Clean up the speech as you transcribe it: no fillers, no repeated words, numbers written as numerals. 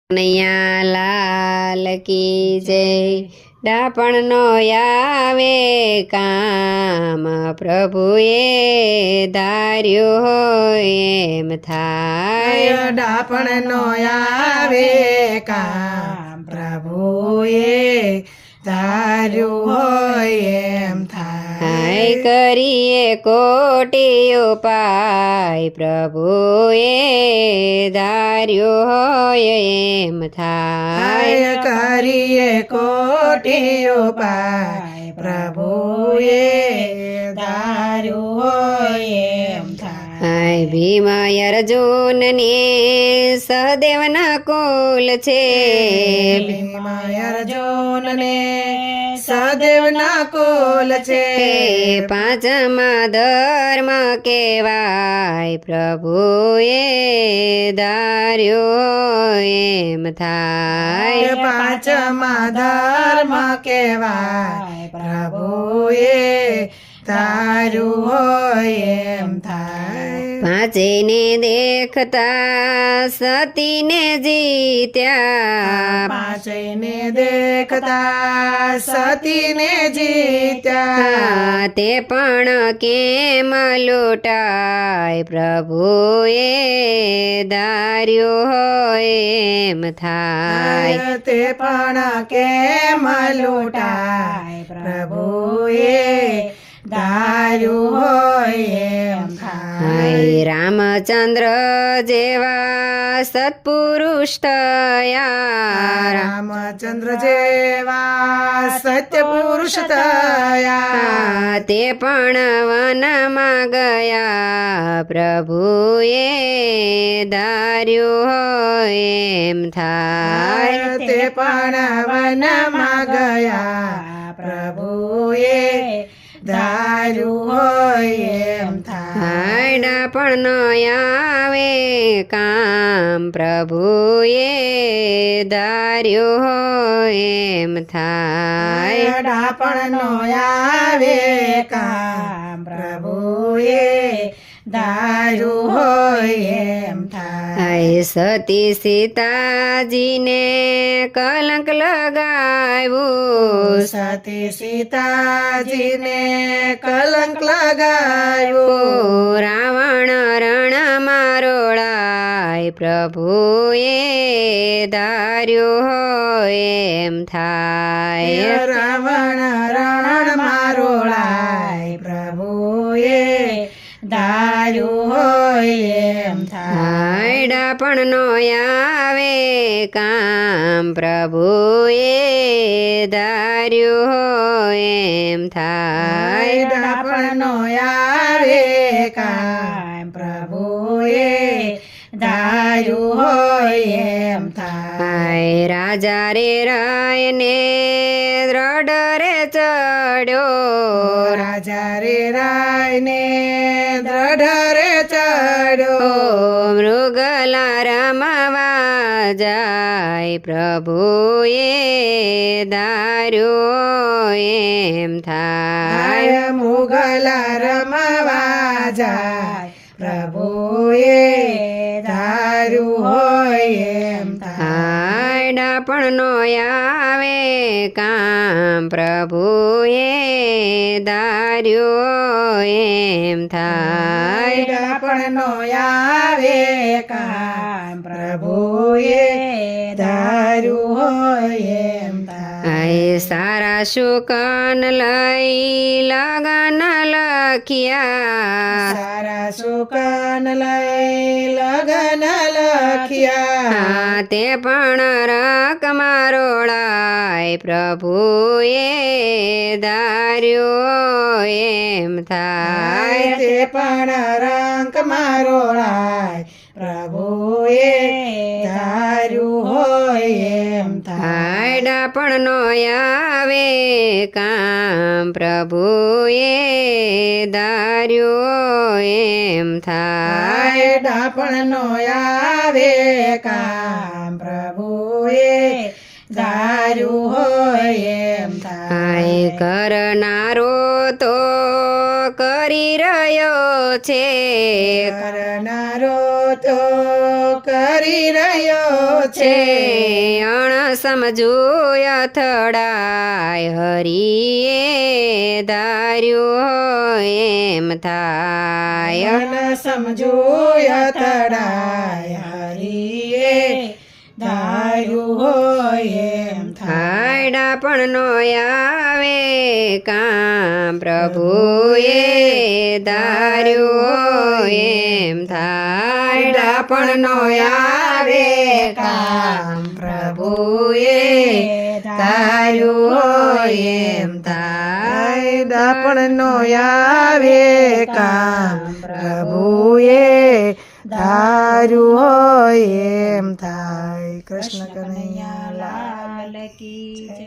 કનૈયા લાલ કી જય। ડાપણનો આવે કામ પ્રભુએ ધાર્યું હોય એમ થાય। ડાપણનો આવે કામ પ્રભુએ ધાર્યું હોય એમ થાય। કરીએ કોટી ઉપાય પ્રભુએ ધાર્યું હોય એમ થાય। કરીએ કોટી ઉપાય પ્રભુએ ધાર્યું હોય એમ થાય। ભીમ અર્જુનને સહદેવના કુલ છે। ભીમ અર્જુનને સહદેવના કુલ છે। પાંચમા ધર્મ કેવાય પ્રભુએ ધાર્યું એમ થાય। પાંચમા ધર્મ કેવાય પ્રભુએ ધાર્યું હોય એમ થાય। પાંચેયને દેખતા સતીને જીત્યા। પાંચેયને દેખતા સતીને જીત્યા। તે પણ કેમ લૂંટાય પ્રભુએ ધાર્યું હોય એમ થાય। તે પણ કેમ લૂંટાય પ્રભુએ ધાર્યું હોય એમ થાય। રામચંદ્ર જેવા સત્પુરુષ થયા। રામચંદ્ર જેવા સત્ય પુરુષ થયા। તે પણ વનમાં ગયા પ્રભુએ ધાર્યું હોય એમ થાય। તે પણ વનમાં ગયા પ્રભુએ ધાર્યું હોય એમ થાય। ડાપણનો આવે કામ પ્રભુએ ધાર્યું હોય એમ થાય। ડાપણનો આવે કામ પ્રભુએ ધાર્યું હોય એમ થાય। સતી સીતાજીને કલંક લગાવ્યું। સતી સીતાજીને કલંક લગાવ્યું। રાવણ રણમાં રોળાય પ્રભુએ ધાર્યું હોય એમ થાય। રાવણ રણમાં રોળાય પ્રભુએ ધાર્યું હોય એમ થાય। ડાપણનો આવે કામ પ્રભુએ ધાર્યું હોય એમ થાય। ડાપણનો આવે કામ પ્રભુએ ધાર્યું હોય એમ થાય। રાજા રે રાયને દ્રઢ રે ચડ્યો। રાજા રે રાયને દ્રઢ રે ચડ્યો। મૃગલા રમવા જાય પ્રભુએ ધાર્યું એમ થાય। મુગલા રમવા જાય પ્રભુએ ધાર્યું હોય એમ થાય। ડાપણનો આવે કામ પ્રભુએ ધાર્યું એમ થાય। ડાપણનો આવે કામ પ્રભુએ ધાર્યું હોય એમ થાય। સારા શુકન લઈ લગન લખ્યા। સારા શુકન લઈ લગન લખ્યા। તે પણ રકમાં રોળાય પ્રભુએ ધાર્યું એમ થાય। તે પણ રંકમાં રોળાય પ્રભુએ ધાર્યું હોય એમ થાય। ડાપણનો આવે કામ પ્રભુએ ધાર્યું એમ થાય। ડાપણનો આવે કામ પ્રભુએ ધાર્યું હોય એમ થાય। કરનારો તો કરી રહ્યો છે કરનારો તો કરી રહ્યો છે છે અણ સમજુ અથડાય હરિએ ધાર્યું એમ થાય અન સમજો અથડાય હરિએ ધાર્યું હોય એમ થાય હાયડા પણ નો આવે કામ પ્રભુએ ધાર્યું એમ થાય પણ નો આવે કામ પ્રભુએ ધાર્યું એમ થાય દાપણ નો આવે કામ પ્રભુએ ધાર્યું હોય એમ થાય કૃષ્ણ કનૈયા લાલ કી જય.